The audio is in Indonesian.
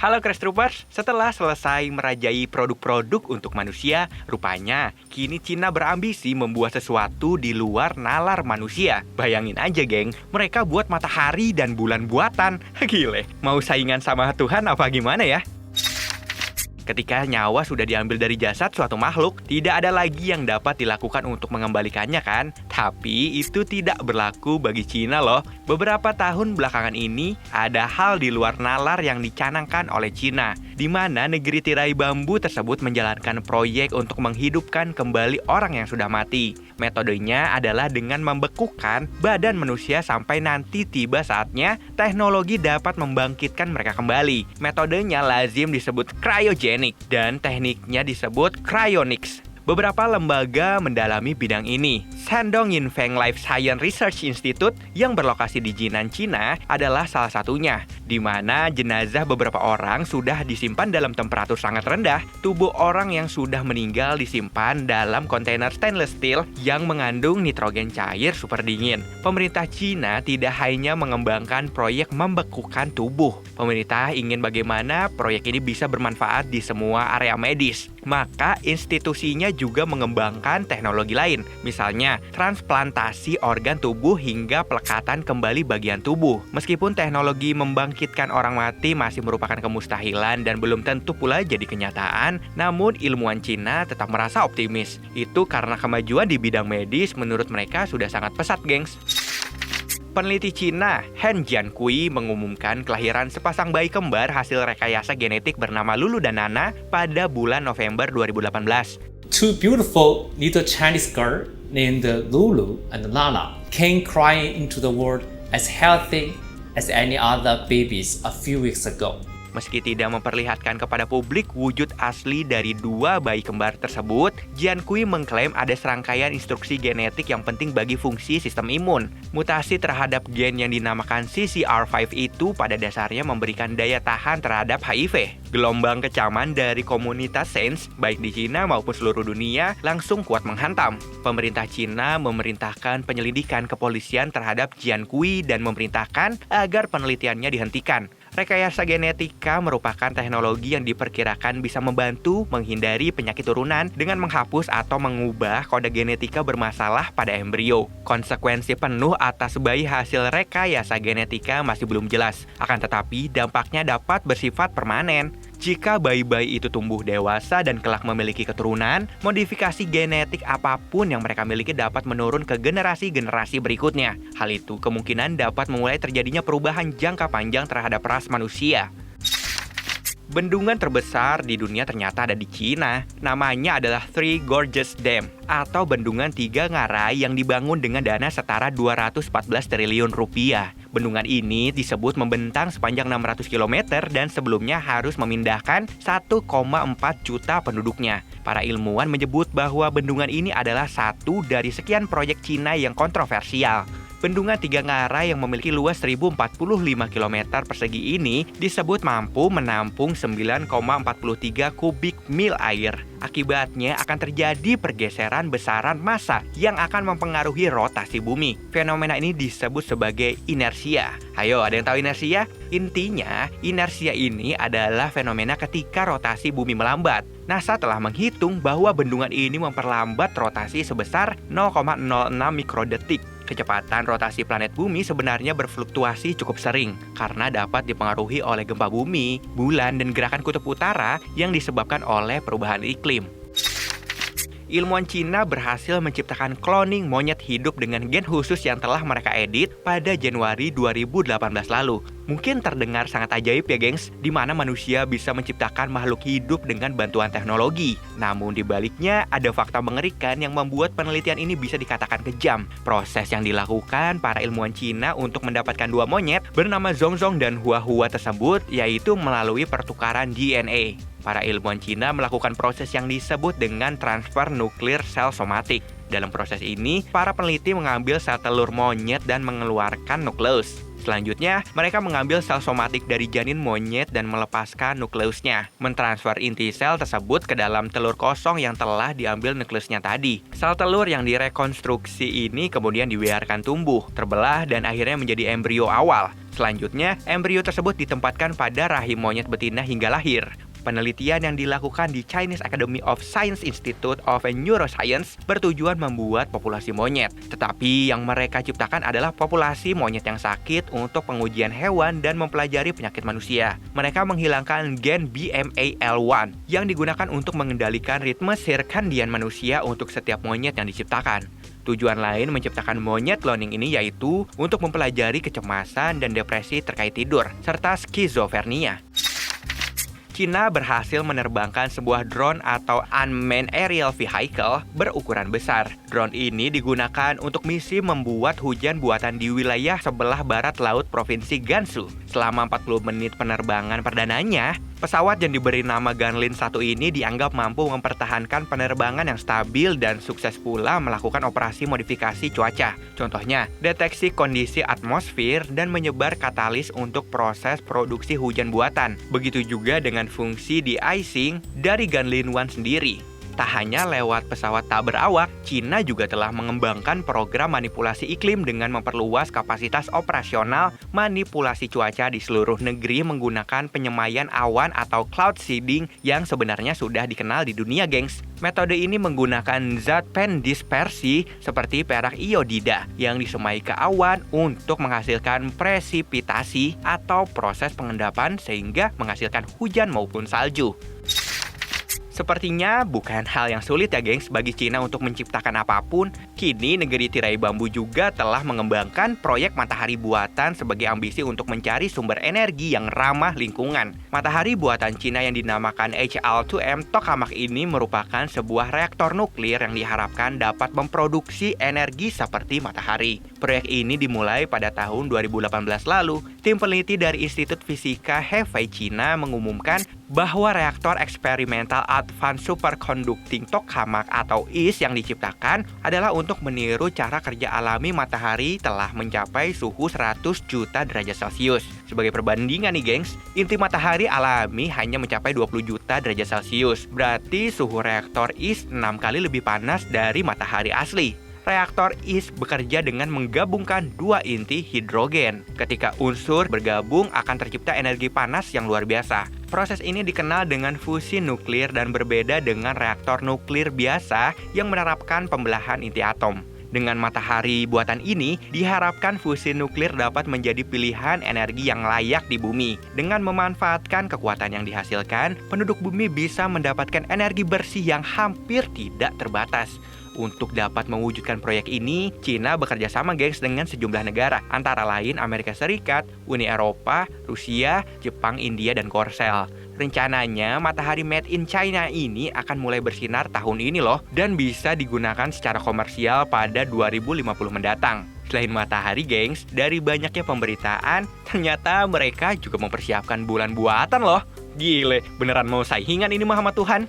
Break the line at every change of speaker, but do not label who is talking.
Halo Crash Troopers, setelah selesai merajai produk-produk untuk manusia, rupanya kini Cina berambisi membuat sesuatu di luar nalar manusia. Bayangin aja geng, mereka buat matahari dan bulan buatan. Gile, mau saingan sama Tuhan apa gimana ya? Ketika nyawa sudah diambil dari jasad suatu makhluk, tidak ada lagi yang dapat dilakukan untuk mengembalikannya kan? Tapi itu tidak berlaku bagi Cina loh. Beberapa tahun belakangan ini, ada hal di luar nalar yang dicanangkan oleh Cina, di mana negeri tirai bambu tersebut menjalankan proyek untuk menghidupkan kembali orang yang sudah mati. Metodenya adalah dengan membekukan badan manusia sampai nanti tiba saatnya teknologi dapat membangkitkan mereka kembali. Metodenya lazim disebut cryogenik dan tekniknya disebut cryonics. Beberapa lembaga mendalami bidang ini. Shandong Yinfeng Life Science Research Institute yang berlokasi di Jinan, Cina adalah salah satunya, di mana jenazah beberapa orang sudah disimpan dalam temperatur sangat rendah. Tubuh orang yang sudah meninggal disimpan dalam kontainer stainless steel yang mengandung nitrogen cair super dingin. Pemerintah Cina tidak hanya mengembangkan proyek membekukan tubuh. Pemerintah ingin bagaimana proyek ini bisa bermanfaat di semua area medis. Maka institusinya juga mengembangkan teknologi lain, misalnya transplantasi organ tubuh hingga pelekatan kembali bagian tubuh. Meskipun teknologi membangkitkan orang mati masih merupakan kemustahilan dan belum tentu pula jadi kenyataan, namun ilmuwan Cina tetap merasa optimis. Itu karena kemajuan di bidang medis menurut mereka sudah sangat pesat, gengs. Peneliti Cina, Han Jiankui, mengumumkan kelahiran sepasang bayi kembar hasil rekayasa genetik bernama Lulu dan Nana pada bulan November 2018.
Two beautiful little Chinese girls named Lulu and Nana came crying into the world as healthy as any other babies a few weeks ago.
Meski tidak memperlihatkan kepada publik wujud asli dari dua bayi kembar tersebut, Jiankui mengklaim ada serangkaian instruksi genetik yang penting bagi fungsi sistem imun. Mutasi terhadap gen yang dinamakan CCR5 itu pada dasarnya memberikan daya tahan terhadap HIV. Gelombang kecaman dari komunitas sains, baik di Cina maupun seluruh dunia, langsung kuat menghantam. Pemerintah Cina memerintahkan penyelidikan kepolisian terhadap Jiankui dan memerintahkan agar penelitiannya dihentikan. Rekayasa genetika merupakan teknologi yang diperkirakan bisa membantu menghindari penyakit turunan dengan menghapus atau mengubah kode genetika bermasalah pada embrio. Konsekuensi penuh atas bayi hasil rekayasa genetika masih belum jelas, akan tetapi dampaknya dapat bersifat permanen. Jika bayi-bayi itu tumbuh dewasa dan kelak memiliki keturunan, modifikasi genetik apapun yang mereka miliki dapat menurun ke generasi-generasi berikutnya. Hal itu kemungkinan dapat memulai terjadinya perubahan jangka panjang terhadap ras manusia. Bendungan terbesar di dunia ternyata ada di Cina. Namanya adalah Three Gorges Dam atau Bendungan Tiga Ngarai yang dibangun dengan dana setara 214 triliun rupiah. Bendungan ini disebut membentang sepanjang 600 km dan sebelumnya harus memindahkan 1,4 juta penduduknya. Para ilmuwan menyebut bahwa bendungan ini adalah satu dari sekian proyek Cina yang kontroversial. Bendungan Tiga Ngarai yang memiliki luas 1045 km persegi ini disebut mampu menampung 9,43 kubik mil air. Akibatnya akan terjadi pergeseran besaran massa yang akan mempengaruhi rotasi bumi. Fenomena ini disebut sebagai inersia. Ayo, ada yang tahu inersia? Intinya, inersia ini adalah fenomena ketika rotasi bumi melambat. NASA telah menghitung bahwa bendungan ini memperlambat rotasi sebesar 0,06 mikrodetik. Kecepatan rotasi planet bumi sebenarnya berfluktuasi cukup sering karena dapat dipengaruhi oleh gempa bumi, bulan, dan gerakan kutub utara yang disebabkan oleh perubahan iklim. Ilmuwan Cina berhasil menciptakan cloning monyet hidup dengan gen khusus yang telah mereka edit pada Januari 2018 lalu. Mungkin terdengar sangat ajaib ya gengs, di mana manusia bisa menciptakan makhluk hidup dengan bantuan teknologi. Namun di baliknya ada fakta mengerikan yang membuat penelitian ini bisa dikatakan kejam. Proses yang dilakukan para ilmuwan Cina untuk mendapatkan dua monyet bernama Zhongzhong dan Huahua tersebut yaitu melalui pertukaran DNA. Para ilmuwan Cina melakukan proses yang disebut dengan transfer nuklir sel somatik. Dalam proses ini, para peneliti mengambil sel telur monyet dan mengeluarkan nukleus. Selanjutnya, mereka mengambil sel somatik dari janin monyet dan melepaskan nukleusnya, mentransfer inti sel tersebut ke dalam telur kosong yang telah diambil nukleusnya tadi. Sel telur yang direkonstruksi ini kemudian dibiarkan tumbuh, terbelah, dan akhirnya menjadi embrio awal. Selanjutnya, embrio tersebut ditempatkan pada rahim monyet betina hingga lahir. Penelitian yang dilakukan di Chinese Academy of Science Institute of Neuroscience bertujuan membuat populasi monyet. Tetapi yang mereka ciptakan adalah populasi monyet yang sakit untuk pengujian hewan dan mempelajari penyakit manusia. Mereka menghilangkan gen BMAL1 yang digunakan untuk mengendalikan ritme sirkadian manusia untuk setiap monyet yang diciptakan. Tujuan lain menciptakan monyet cloning ini yaitu untuk mempelajari kecemasan dan depresi terkait tidur, serta skizofrenia. Cina berhasil menerbangkan sebuah drone atau unmanned aerial vehicle berukuran besar. Drone ini digunakan untuk misi membuat hujan buatan di wilayah sebelah barat laut Provinsi Gansu. Selama 40 menit penerbangan perdananya, pesawat yang diberi nama Ganlin 1 ini dianggap mampu mempertahankan penerbangan yang stabil dan sukses pula melakukan operasi modifikasi cuaca. Contohnya, deteksi kondisi atmosfer dan menyebar katalis untuk proses produksi hujan buatan. Begitu juga dengan fungsi de-icing dari Ganlin 1 sendiri. Tak hanya lewat pesawat tak berawak, Cina juga telah mengembangkan program manipulasi iklim dengan memperluas kapasitas operasional manipulasi cuaca di seluruh negeri menggunakan penyemaian awan atau cloud seeding yang sebenarnya sudah dikenal di dunia, gengs. Metode ini menggunakan zat pendispersi seperti perak iodida yang disemai ke awan untuk menghasilkan presipitasi atau proses pengendapan sehingga menghasilkan hujan maupun salju. Sepertinya bukan hal yang sulit ya gengs bagi Cina untuk menciptakan apapun. Kini negeri tirai bambu juga telah mengembangkan proyek matahari buatan sebagai ambisi untuk mencari sumber energi yang ramah lingkungan. Matahari buatan Cina yang dinamakan HL2M Tokamak ini merupakan sebuah reaktor nuklir yang diharapkan dapat memproduksi energi seperti matahari. Proyek ini dimulai pada tahun 2018 lalu. Tim peneliti dari Institut Fisika Hefei Cina mengumumkan bahwa reaktor eksperimental Advanced Superconducting Tokamak atau IS yang diciptakan adalah untuk meniru cara kerja alami matahari telah mencapai suhu 100 juta derajat Celcius. Sebagai perbandingan nih gengs, inti matahari alami hanya mencapai 20 juta derajat Celcius. Berarti suhu reaktor IS 6 kali lebih panas dari matahari asli. Reaktor IS bekerja dengan menggabungkan dua inti hidrogen. Ketika unsur bergabung akan tercipta energi panas yang luar biasa. Proses ini dikenal dengan fusi nuklir dan berbeda dengan reaktor nuklir biasa yang menerapkan pembelahan inti atom. Dengan matahari buatan ini, diharapkan fusi nuklir dapat menjadi pilihan energi yang layak di bumi. Dengan memanfaatkan kekuatan yang dihasilkan, penduduk bumi bisa mendapatkan energi bersih yang hampir tidak terbatas. Untuk dapat mewujudkan proyek ini, Cina bekerja sama gengs dengan sejumlah negara, antara lain Amerika Serikat, Uni Eropa, Rusia, Jepang, India, dan Korsel. Rencananya, matahari made in China ini akan mulai bersinar tahun ini loh, dan bisa digunakan secara komersial pada 2050 mendatang. Selain matahari gengs, dari banyaknya pemberitaan, ternyata mereka juga mempersiapkan bulan buatan loh. Gile, beneran mau saingan ini mah sama Tuhan.